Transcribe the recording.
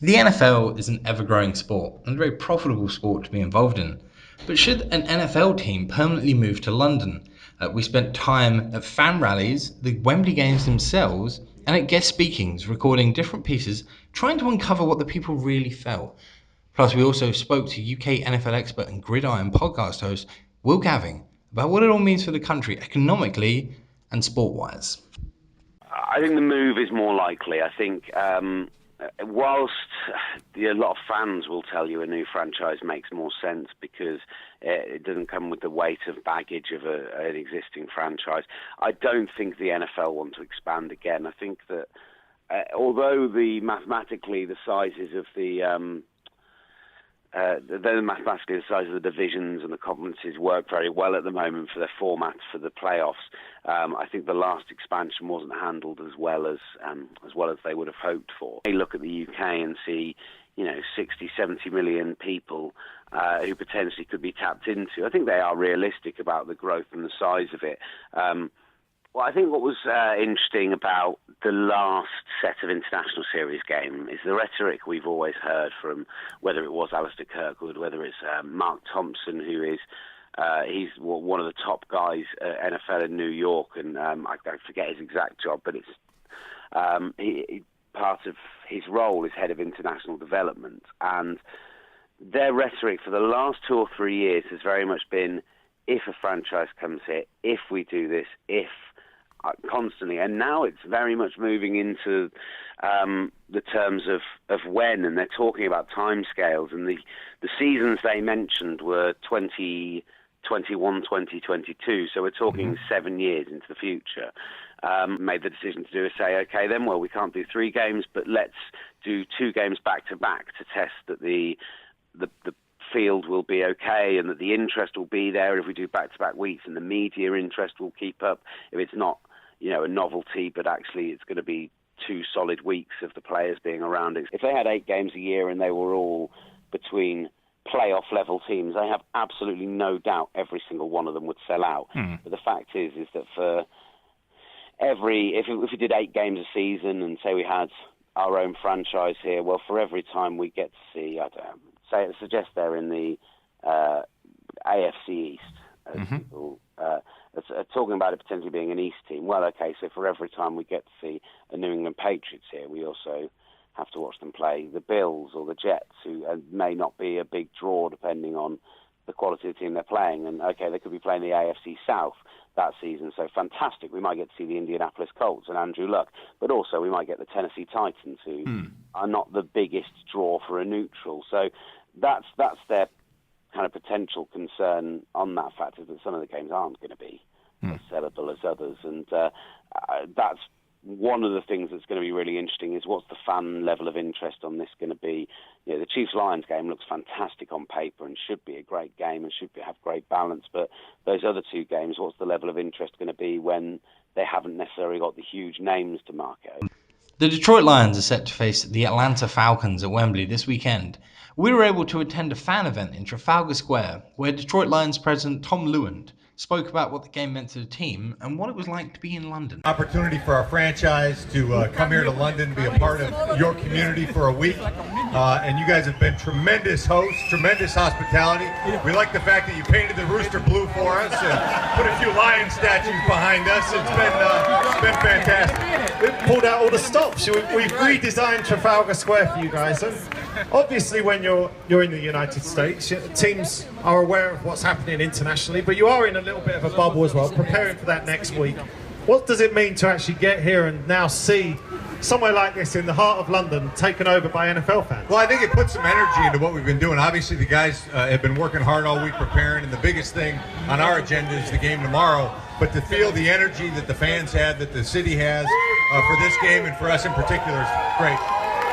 The NFL is an ever-growing sport and a very profitable sport to be involved in. But should an NFL team permanently move to London? We spent time at fan rallies, the Wembley games themselves, and at guest speakings, recording different pieces, trying to uncover what the people really felt. Plus, we also spoke to UK NFL expert and Gridiron podcast host Will Gavin about what it all means for the country economically and sport-wise. I think the move is more likely. I think whilst a lot of fans will tell you a new franchise makes more sense because it doesn't come with the weight of baggage of an existing franchise, I don't think the NFL want to expand again. I think that although mathematically the sizes of mathematically the size of the divisions and the conferences work very well at the moment for their formats for the playoffs. I think the last expansion wasn't handled as well as they would have hoped for. They look at the UK and see, 60, 70 million people who potentially could be tapped into. I think they are realistic about the growth and the size of it. Well, I think what was interesting about the last set of international series game is the rhetoric we've always heard from, whether it was Alistair Kirkwood, whether it's Mark Thompson, who is he's one of the top guys at NFL in New York, and I forget his exact job, but it's part of his role is head of international development, and their rhetoric for the last 2 or 3 years has very much been, if a franchise comes here, if we do this, if constantly, and now it's very much moving into the terms of when, and they're talking about timescales, and the seasons they mentioned were 2021, 2022, so we're talking 7 years into the future. Made the decision to do is say, okay then, well, we can't do 3 games, but let's do 2 games back to back to test that the field will be okay and that the interest will be there if we do back-to-back weeks, and the media interest will keep up if it's not a novelty, but actually it's going to be 2 solid weeks of the players being around. If they had 8 games a year and they were all between playoff level teams, I have absolutely no doubt every single one of them would sell out. But the fact is that for if we did 8 games a season and say we had our own franchise here, well, for every time we get to see, suggest they're in the AFC East, as people talking about it potentially being an East team. Well, okay, so for every time we get to see a New England Patriots here, we also have to watch them play the Bills or the Jets, who may not be a big draw depending on the quality of the team they're playing. And okay, they could be playing the AFC South that season, so fantastic. We might get to see the Indianapolis Colts and Andrew Luck, but also we might get the Tennessee Titans, who are not the biggest draw for a neutral. So that's their kind of potential concern on that fact, is that some of the games aren't going to be as sellable as others, and that's one of the things that's going to be really interesting, is what's the fan level of interest on this going to be. The Chiefs-Lions game looks fantastic on paper and should be a great game and should have great balance, but those other 2 games, what's the level of interest going to be when they haven't necessarily got the huge names to market? The Detroit Lions are set to face the Atlanta Falcons at Wembley this weekend. We were able to attend a fan event in Trafalgar Square where Detroit Lions president Tom Lewand spoke about what the game meant to the team and what it was like to be in London. Opportunity for our franchise to come here to London, be a part of your community for a week. And you guys have been tremendous hosts, tremendous hospitality. We like the fact that you painted the rooster blue for us and put a few lion statues behind us. It's been fantastic. We've pulled out all the stops. We've redesigned Trafalgar Square for you guys. And obviously when you're in the United States, teams are aware of what's happening internationally, but you are in a little bit of a bubble as well, preparing for that next week. What does it mean to actually get here and now see somewhere like this in the heart of London taken over by NFL fans? Well, I think it puts some energy into what we've been doing. Obviously, the guys have been working hard all week preparing, and the biggest thing on our agenda is the game tomorrow. But to feel the energy that the fans have, that the city has for this game, and for us in particular, is great.